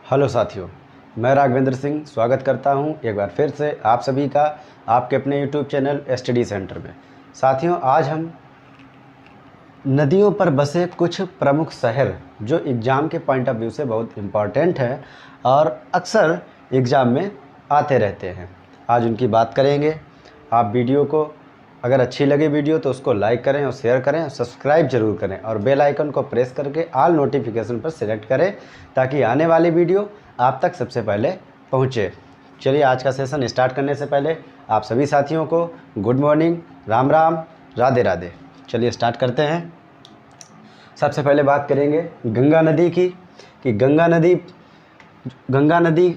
Hello साथियों, मैं राघवेंद्र सिंह स्वागत करता हूं एक बार फिर से आप सभी का आपके अपने यूट्यूब चैनल स्टडी सेंटर में। साथियों, आज हम नदियों पर बसे कुछ प्रमुख शहर जो एग्ज़ाम के पॉइंट ऑफ व्यू से बहुत इम्पॉर्टेंट है और अक्सर एग्ज़ाम में आते रहते हैं, आज उनकी बात करेंगे। आप वीडियो को अगर अच्छी लगे वीडियो तो उसको लाइक करें और शेयर करें और सब्सक्राइब जरूर करें और बेल आइकन को प्रेस करके ऑल नोटिफिकेशन पर सेलेक्ट करें ताकि आने वाली वीडियो आप तक सबसे पहले पहुंचे। चलिए, आज का सेशन स्टार्ट करने से पहले आप सभी साथियों को गुड मॉर्निंग, राम राम, राधे राधे। चलिए स्टार्ट करते हैं। सबसे पहले बात करेंगे गंगा नदी की कि गंगा नदी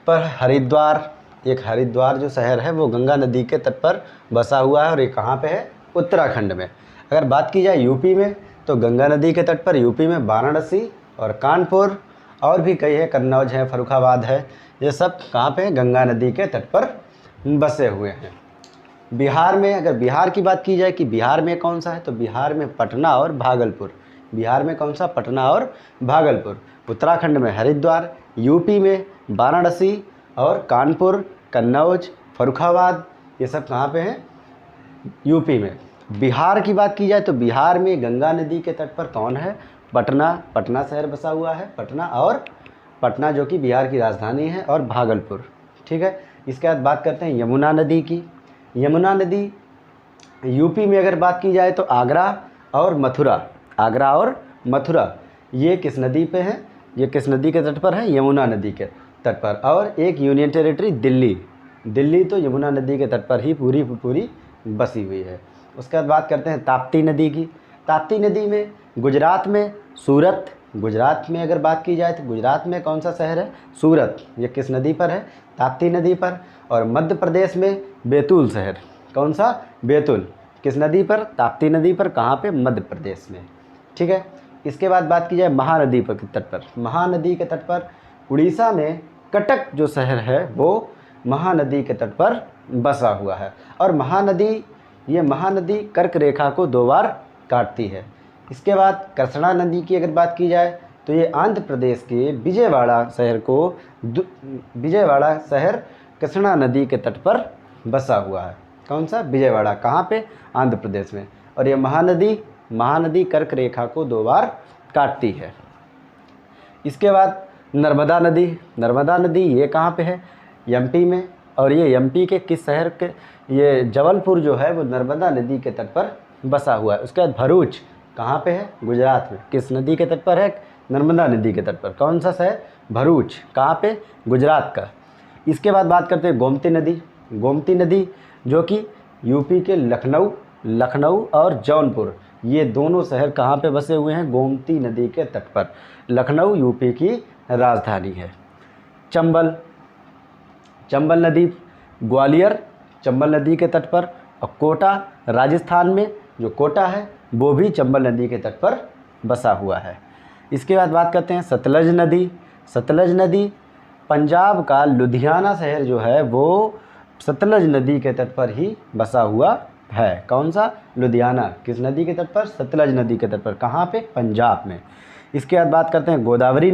पर हरिद्वार जो शहर है वो गंगा नदी के तट पर बसा हुआ है और ये कहाँ पे है? उत्तराखंड में। अगर बात की जाए यूपी में तो गंगा नदी के तट पर यूपी में वाराणसी और कानपुर और भी कई है, कन्नौज है, फर्रुखाबाद है, ये सब कहाँ पे? गंगा नदी के तट पर बसे हुए हैं। बिहार में अगर बिहार की बात की जाए कि बिहार में कौन सा है तो बिहार में पटना और भागलपुर। बिहार में कौन सा? पटना और भागलपुर। उत्तराखंड में हरिद्वार, यूपी में वाराणसी और कानपुर, कन्नौज, फर्रुखाबाद, ये सब कहाँ पे हैं? यूपी में। बिहार की बात की जाए तो बिहार में गंगा नदी के तट पर कौन है? पटना शहर बसा हुआ है, पटना जो कि बिहार की राजधानी है, और भागलपुर। ठीक है। इसके बाद बात करते हैं यमुना नदी की। यमुना नदी यूपी में अगर बात की जाए तो आगरा और मथुरा ये किस नदी पे है? ये किस नदी के तट पर है? यमुना नदी के तट पर। और एक यूनियन टेरिटरी दिल्ली तो यमुना नदी के तट पर ही पूरी बसी हुई है। उसके बाद बात करते हैं ताप्ती नदी की। ताप्ती नदी में गुजरात में सूरत, गुजरात में अगर बात की जाए तो गुजरात में कौन सा शहर है? सूरत। ये किस नदी पर है? ताप्ती नदी पर। और मध्य प्रदेश में बैतूल शहर, कौन सा? बैतूल। किस नदी पर? ताप्ती नदी पर। कहाँ पे? मध्य प्रदेश में। ठीक है। इसके बाद बात की जाए महानदी के तट पर। महानदी के तट पर उड़ीसा में कटक जो शहर है वो महानदी के तट पर बसा हुआ है। और महानदी कर्क रेखा को 2 बार काटती है। इसके बाद कृष्णा नदी की अगर बात की जाए तो ये आंध्र प्रदेश के विजयवाड़ा शहर कृष्णा नदी के तट पर बसा हुआ है। कौन सा? विजयवाड़ा। कहाँ पे? आंध्र प्रदेश में। और ये महानदी कर्क रेखा को 2 बार काटती है। इसके बाद नर्मदा नदी ये कहाँ पे है? एमपी में। और ये एमपी के किस शहर के? ये जबलपुर जो है वो नर्मदा नदी के तट पर बसा हुआ है। उसके बाद भरूच कहाँ पे है? गुजरात में। किस नदी के तट पर है? नर्मदा नदी के तट पर। कौन सा शहर? भरूच। कहाँ पे? गुजरात का। इसके बाद बात करते हैं गोमती नदी जो कि यूपी के लखनऊ और जौनपुर, ये दोनों शहर कहाँ पे बसे हुए हैं? गोमती नदी के तट पर। लखनऊ यूपी की राजधानी है। चंबल नदी ग्वालियर, चंबल नदी के तट पर। और कोटा राजस्थान में जो कोटा है वो भी चंबल नदी के तट पर बसा हुआ है। इसके बाद बात करते हैं सतलज नदी पंजाब का लुधियाना शहर जो है वो सतलज नदी के तट पर ही बसा हुआ है। कौन सा? लुधियाना। किस नदी के तट पर? सतलज नदी के तट पर। कहाँ पे? पंजाब में। इसके बाद बात करते हैं गोदावरी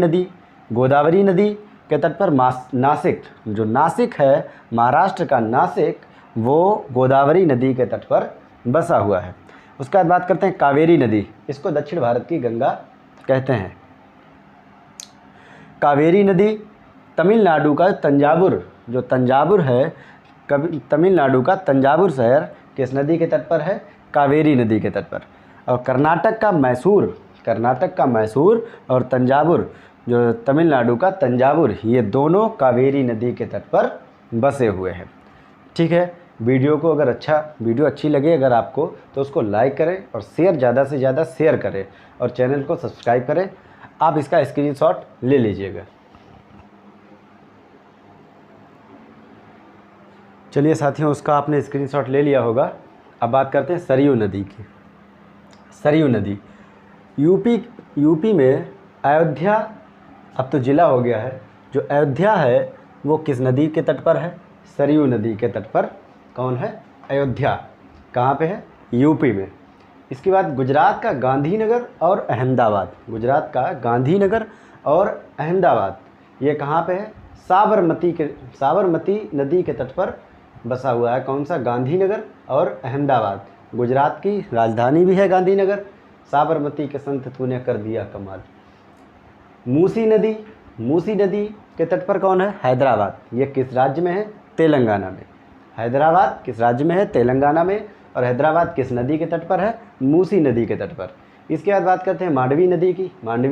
नदी के तट पर नासिक है, महाराष्ट्र का नासिक, वो गोदावरी नदी के तट पर बसा हुआ है। उसके बाद बात करते हैं कावेरी नदी। इसको दक्षिण भारत की गंगा कहते हैं। कावेरी नदी तमिलनाडु का तंजावुर है, तमिलनाडु का तंजावुर शहर किस नदी के तट पर है? कावेरी नदी के तट पर। और कर्नाटक का मैसूर और तंजावुर जो तमिलनाडु का तंजावुर, ये दोनों कावेरी नदी के तट पर बसे हुए हैं। ठीक है। वीडियो अच्छी लगे अगर आपको तो उसको लाइक करें और ज़्यादा से ज़्यादा शेयर करें और चैनल को सब्सक्राइब करें। आप इसका स्क्रीनशॉट ले लीजिएगा। चलिए साथियों, उसका आपने स्क्रीनशॉट ले लिया होगा। अब बात करते हैं सरयू नदी की। सरयू नदी यूपी में अयोध्या, अब तो ज़िला हो गया है, जो अयोध्या है वो किस नदी के तट पर है? सरयू नदी के तट पर। कौन है? अयोध्या। कहाँ पे है? यूपी में। इसके बाद गुजरात का गांधीनगर और अहमदाबाद ये कहाँ पे है? साबरमती नदी के तट पर बसा हुआ है। कौन सा? गांधीनगर और अहमदाबाद। गुजरात की राजधानी भी है गांधीनगर। साबरमती के संत तूने कर दिया कमाल। मूसी नदी के तट पर कौन है? हैदराबाद। ये किस राज्य में है? तेलंगाना में। हैदराबाद किस राज्य में है? तेलंगाना में। और हैदराबाद किस नदी के तट पर है? मूसी नदी के तट पर। इसके बाद बात करते हैं मांडवी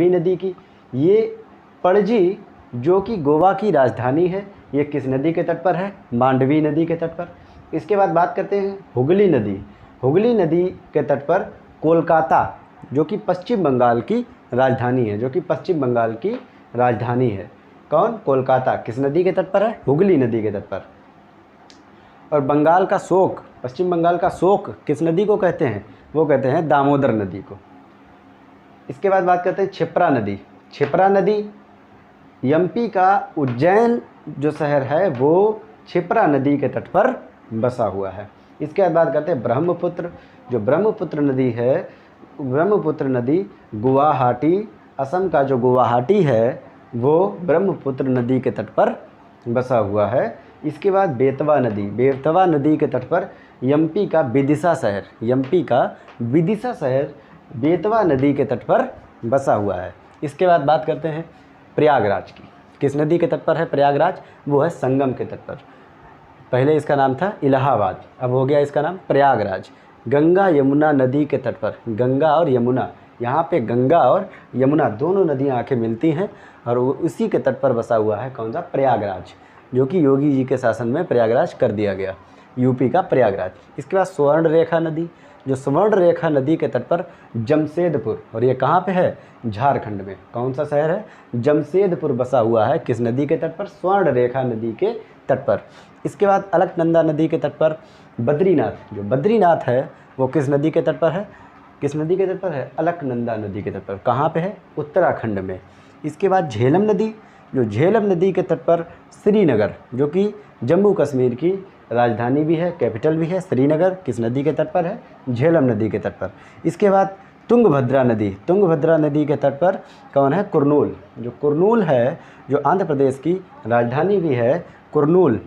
नदी की। ये पणजी जो कि गोवा की राजधानी है, ये किस नदी के तट पर है? मांडवी नदी के तट पर। इसके बाद बात करते हैं हुगली नदी के तट पर कोलकाता जो कि पश्चिम बंगाल की राजधानी है। कौन? कोलकाता किस नदी के तट पर है? हुगली नदी के तट पर। और बंगाल का शोक, पश्चिम बंगाल का शोक किस नदी को कहते हैं? वो कहते हैं दामोदर नदी को। इसके बाद बात करते हैं क्षिप्रा नदी एमपी का उज्जैन जो शहर है वो क्षिप्रा नदी के तट पर बसा हुआ है। इसके बाद बात करते हैं ब्रह्मपुत्र। जो ब्रह्मपुत्र नदी है, ब्रह्मपुत्र नदी गुवाहाटी, असम का जो गुवाहाटी है वो ब्रह्मपुत्र नदी के तट पर बसा हुआ है। इसके बाद बेतवा नदी के तट पर एमपी का विदिशा शहर बेतवा नदी के तट पर बसा हुआ है। इसके बाद बात करते हैं प्रयागराज की। किस नदी के तट पर है प्रयागराज? वो है संगम के तट पर। पहले इसका नाम था इलाहाबाद, अब हो गया इसका नाम प्रयागराज। गंगा यमुना नदी के तट पर, गंगा और यमुना, यहाँ पे गंगा और यमुना दोनों नदियाँ आके मिलती हैं और वो उसी के तट पर बसा हुआ है। कौन सा? प्रयागराज, जो कि योगी जी के शासन में प्रयागराज कर दिया गया, यूपी का प्रयागराज। इसके बाद स्वर्णरेखा नदी। जो स्वर्णरेखा नदी के तट पर जमशेदपुर, और ये कहाँ पे है? झारखंड में। कौन सा शहर है? जमशेदपुर बसा हुआ है किस नदी के तट पर? स्वर्णरेखा नदी के तट पर। इसके बाद अलकनंदा नदी के तट पर बद्रीनाथ। जो बद्रीनाथ है वो किस नदी के तट पर है? किस नदी के तट पर है? अलकनंदा नदी के तट पर। कहाँ पे है? उत्तराखंड में। इसके बाद झेलम नदी। जो झेलम नदी के तट पर श्रीनगर, जो कि जम्मू कश्मीर की राजधानी भी है, कैपिटल भी है, श्रीनगर किस नदी के तट पर है? झेलम नदी के तट पर। इसके बाद तुंगभद्रा नदी के तट पर कौन है? कुरनूल। जो कुरनूल है, जो आंध्र प्रदेश की राजधानी भी है, कुरनूल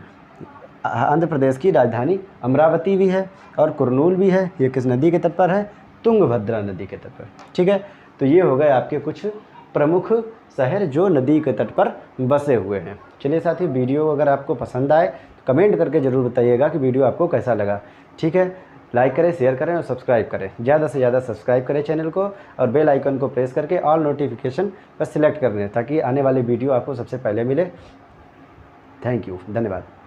आंध्र प्रदेश की राजधानी अमरावती भी है और कुरनूल भी है। ये किस नदी के तट पर है? तुंगभद्रा नदी के तट पर। ठीक है, तो ये हो गए आपके कुछ प्रमुख शहर जो नदी के तट पर बसे हुए हैं। चलिए साथियों, वीडियो अगर आपको पसंद आए तो कमेंट करके ज़रूर बताइएगा कि वीडियो आपको कैसा लगा। ठीक है, लाइक करें, शेयर करें और सब्सक्राइब करें। ज़्यादा से ज़्यादा सब्सक्राइब करें चैनल को और बेल आइकन को प्रेस करके ऑल नोटिफिकेशन पर सिलेक्ट कर दें ताकि आने वाली वीडियो आपको सबसे पहले मिले। थैंक यू, धन्यवाद।